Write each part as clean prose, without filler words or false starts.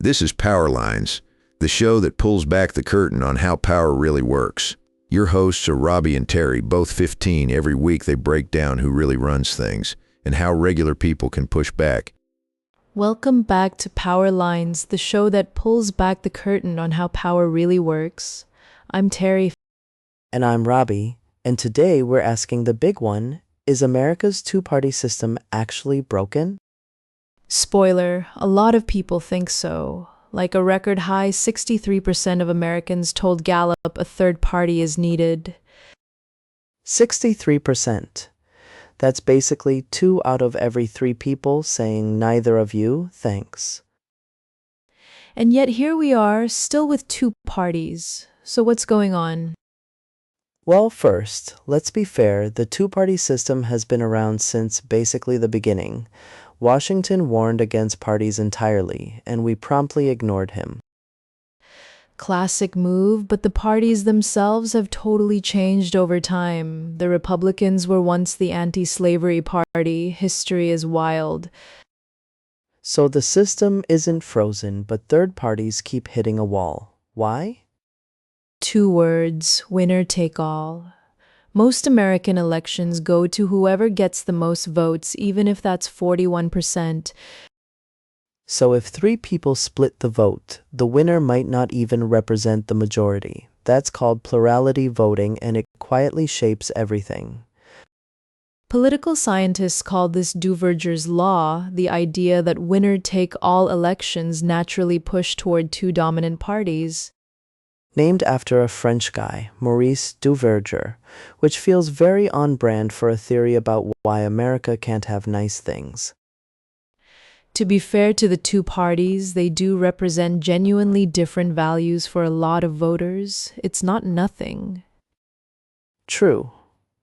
This is Power Lines, the show that pulls back the curtain on how power really works. Your hosts are Robbie and Terry, both 15. Every week they break down who really runs things and how regular people can push back. Welcome back to Power Lines, the show that pulls back the curtain on how power really works. I'm Terry. And I'm Robbie, and today we're asking the big one, is America's two-party system actually broken? Spoiler, a lot of people think so. Like a record high 63% of Americans told Gallup a third party is needed. 63%. That's basically 2 out of every 3 people saying neither of you, thanks. And yet here we are, still with two parties. So what's going on? Well, first, let's be fair, the two-party system has been around since basically the beginning. Washington warned against parties entirely, and we promptly ignored him. Classic move, but the parties themselves have totally changed over time. The Republicans were once the anti-slavery party. History is wild. So the system isn't frozen, but third parties keep hitting a wall. Why? 2 words, winner take all. Most American elections go to whoever gets the most votes, even if that's 41%. So if 3 people split the vote, the winner might not even represent the majority. That's called plurality voting, and it quietly shapes everything. Political scientists call this Duverger's law, the idea that winner-take-all elections naturally push toward 2 dominant parties. Named after a French guy, Maurice Duverger, which feels very on brand for a theory about why America can't have nice things. To be fair to the 2 parties, they do represent genuinely different values for a lot of voters. It's not nothing. True,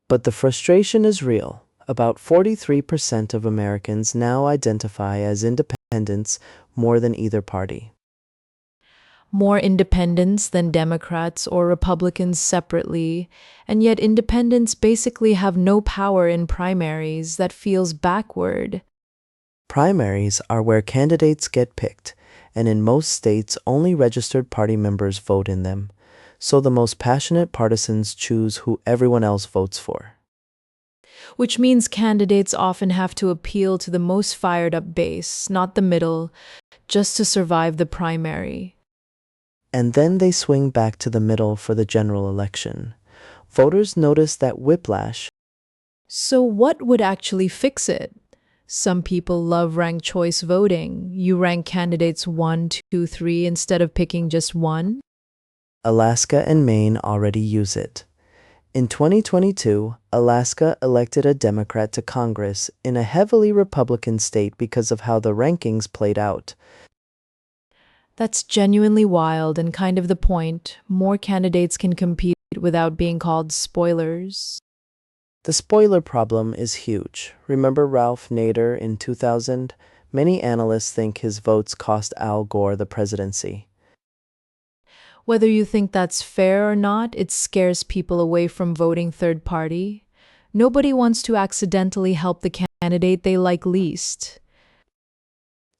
but the frustration is real. About 43% of Americans now identify as independents more than either party. More independents than Democrats or Republicans separately, and yet independents basically have no power in primaries. That feels backward. Primaries are where candidates get picked, and in most states only registered party members vote in them, so the most passionate partisans choose who everyone else votes for. Which means candidates often have to appeal to the most fired-up base, not the middle, just to survive the primary. And then they swing back to the middle for the general election. Voters notice that whiplash. So what would actually fix it? Some people love ranked choice voting. You rank candidates 1, 2, 3 instead of picking just one. Alaska and Maine already use it. In 2022, Alaska elected a Democrat to Congress in a heavily Republican state because of how the rankings played out. That's genuinely wild and kind of the point. More candidates can compete without being called spoilers. The spoiler problem is huge. Remember Ralph Nader in 2000? Many analysts think his votes cost Al Gore the presidency. Whether you think that's fair or not, it scares people away from voting third party. Nobody wants to accidentally help the candidate they like least.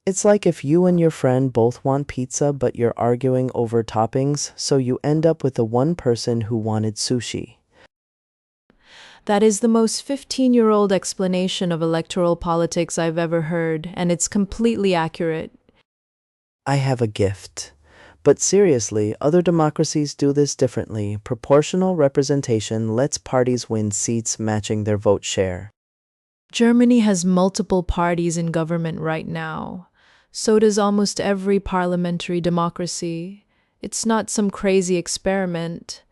It's like if you and your friend both want pizza but you're arguing over toppings, so you end up with the one person who wanted sushi. That is the most 15-year-old explanation of electoral politics I've ever heard, and it's completely accurate. I have a gift. But seriously, other democracies do this differently. Proportional representation lets parties win seats matching their vote share. Germany has multiple parties in government right now. So does almost every parliamentary democracy. It's not some crazy experiment.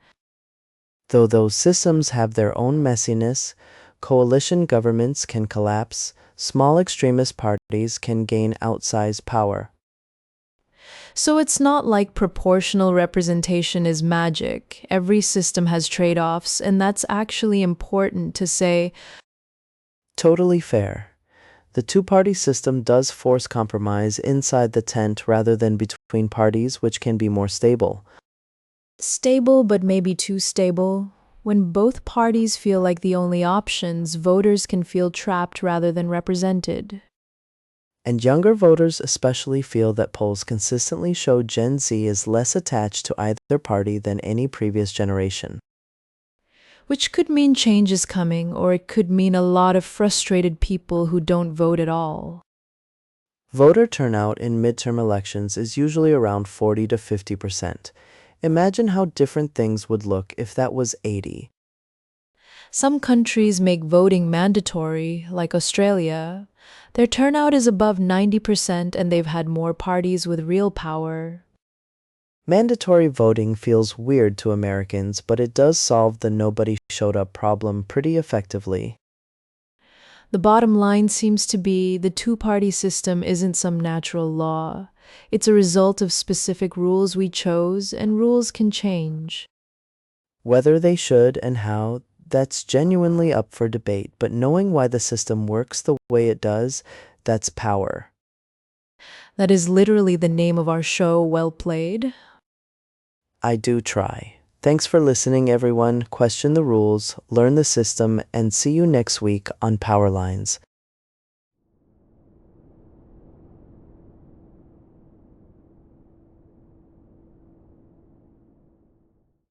Though those systems have their own messiness, coalition governments can collapse, small extremist parties can gain outsized power. So it's not like proportional representation is magic. Every system has trade-offs, and that's actually important to say. Totally fair. The two-party system does force compromise inside the tent rather than between parties, which can be more stable. Stable, but maybe too stable. When both parties feel like the only options, voters can feel trapped rather than represented. And younger voters especially feel that polls consistently show Gen Z is less attached to either party than any previous generation. Which could mean change is coming, or it could mean a lot of frustrated people who don't vote at all. Voter turnout in midterm elections is usually around 40 to 50%. Imagine how different things would look if that was 80. Some countries make voting mandatory, like Australia. Their turnout is above 90% and they've had more parties with real power. Mandatory voting feels weird to Americans, but it does solve the nobody showed up problem pretty effectively. The bottom line seems to be the two-party system isn't some natural law. It's a result of specific rules we chose, and rules can change. Whether they should and how, that's genuinely up for debate, but knowing why the system works the way it does, that's power. That is literally the name of our show, Well Played. I do try. Thanks for listening, everyone. Question the rules, learn the system, and see you next week on Power Lines.